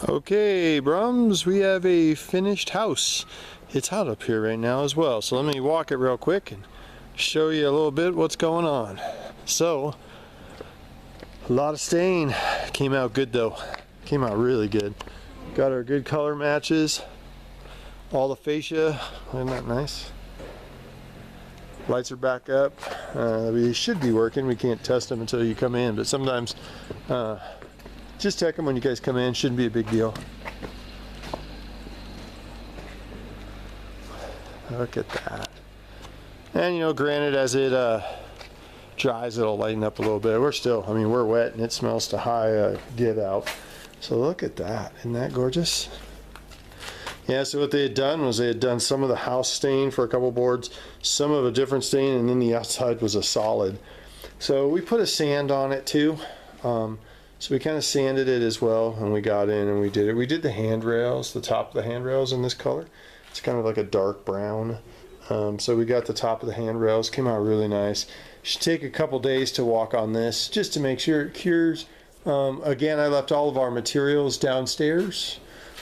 Okay, Brums, we have a finished house. It's hot up here right now as well, so let me walk it real quick and show you a little bit what's going on. So, a lot of stain. Came out good though. Came out really good. Got our good color matches. All the fascia. Isn't that nice? Lights are back up. We should be working. We can't test them until you come in, but sometimes just check them when you guys come in. Shouldn't be a big deal. Look at that. And you know, granted, as it dries, it'll lighten up a little bit. We're still, I mean, we're wet and it smells to high get out. So look at that. Isn't that gorgeous? Yeah, so what they had done was they had done some of the house stain for a couple boards, some of a different stain, and then the outside was a solid. So we put a sand on it too. So we kind of sanded it as well, and we got in and we did it. We did the handrails, the top of the handrails in this color. It's kind of like a dark brown. So we got the top of the handrails, came out really nice. Should take a couple days to walk on this just to make sure it cures. Again, I left all of our materials downstairs.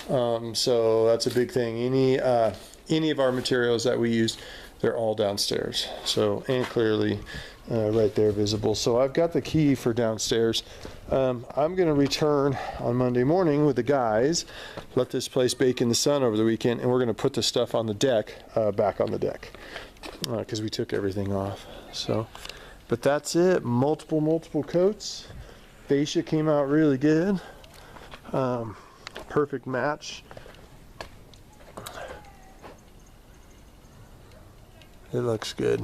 So that's a big thing. Any of our materials that we used, they're all downstairs. So, and clearly right there visible. So I've got the key for downstairs. I'm going to return on Monday morning with the guys, let this place bake in the sun over the weekend, and we're going to put the stuff on the deck, back on the deck, because we took everything off. So, but that's it. Multiple coats. Fascia came out really good. Perfect match. It looks good.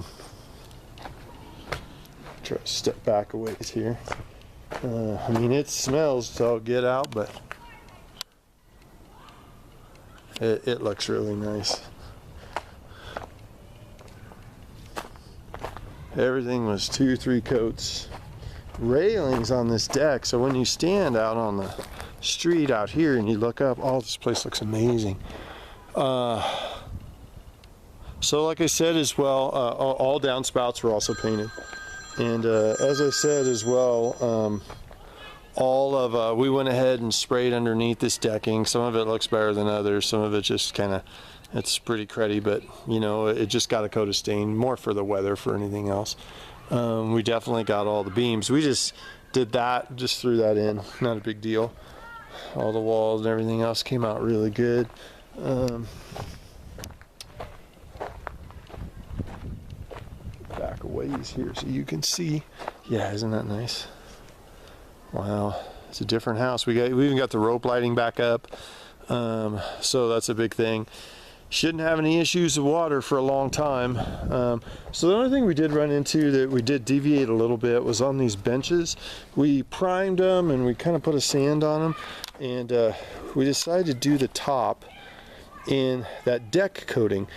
Try to step back a ways here. I mean, it smells so get out, but it looks really nice. Everything was 2-3 coats. Railings on this deck, so when you stand out on the street out here and you look up, oh, this place looks amazing. So like I said as well, all downspouts were also painted. And as I said as well, we went ahead and sprayed underneath this decking. Some of it looks better than others. Some of it just kind of, it's pretty cruddy, but you know, it just got a coat of stain, more for the weather for anything else. We definitely got all the beams. We just did that, just threw that in, not a big deal. All the walls and everything else came out really good. Back a ways here so you can see. Yeah, isn't that nice? Wow, it's a different house. We even got the rope lighting back up, so that's a big thing. Shouldn't have any issues with water for a long time. So the only thing we did run into that we did deviate a little bit was on these benches. We primed them and we kind of put a sand on them, and we decided to do the top in that deck coating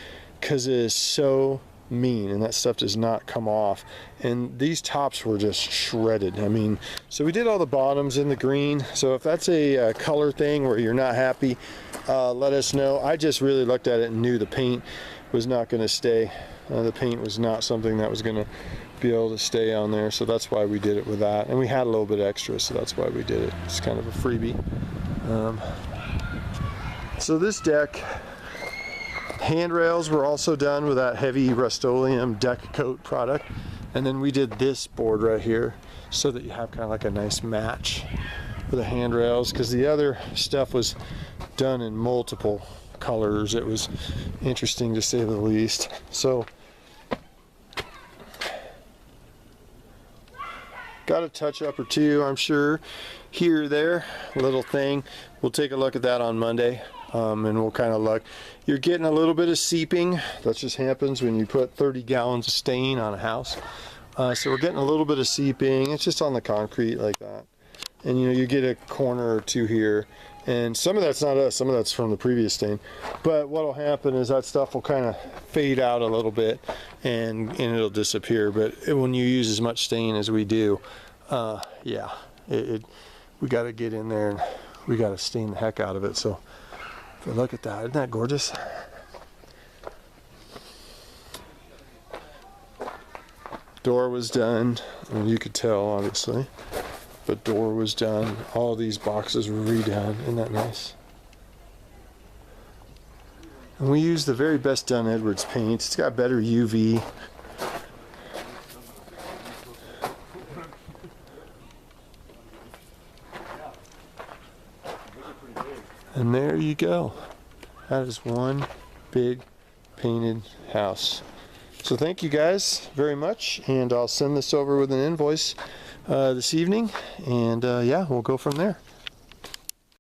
because it is so mean and that stuff does not come off, and these tops were just shredded. I mean, so we did all the bottoms in the green. So if that's a color thing where you're not happy, let us know. I just really looked at it and knew the paint was not going to stay. The paint was not something that was going to be able to stay on there, so that's why we did it with that, and we had a little bit extra, so that's why we did it. It's kind of a freebie. So this deck, handrails were also done with that heavy Rust-Oleum deck coat product, and then we did this board right here so that you have kind of like a nice match for the handrails, because the other stuff was done in multiple colors. It was interesting to say the least. So got a touch up or two, I'm sure, here or there, little thing. We'll take a look at that on Monday. And we'll kind of look. You're getting a little bit of seeping. That just happens when you put 30 gallons of stain on a house. So we're getting a little bit of seeping. It's just on the concrete like that. And you know, you get a corner or two here. And some of that's not us, some of that's from the previous stain. But what'll happen is that stuff will kind of fade out a little bit and it'll disappear. But when you use as much stain as we do, yeah, we got to get in there and we got to stain the heck out of it. So look at that, isn't that gorgeous? Door was done, and you could tell obviously. The door was done. All these boxes were redone. Isn't that nice? And we used the very best Dunn Edwards paint. It's got better UV. And there you go. That is one big painted house. So thank you guys very much, and I'll send this over with an invoice this evening, and yeah, we'll go from there.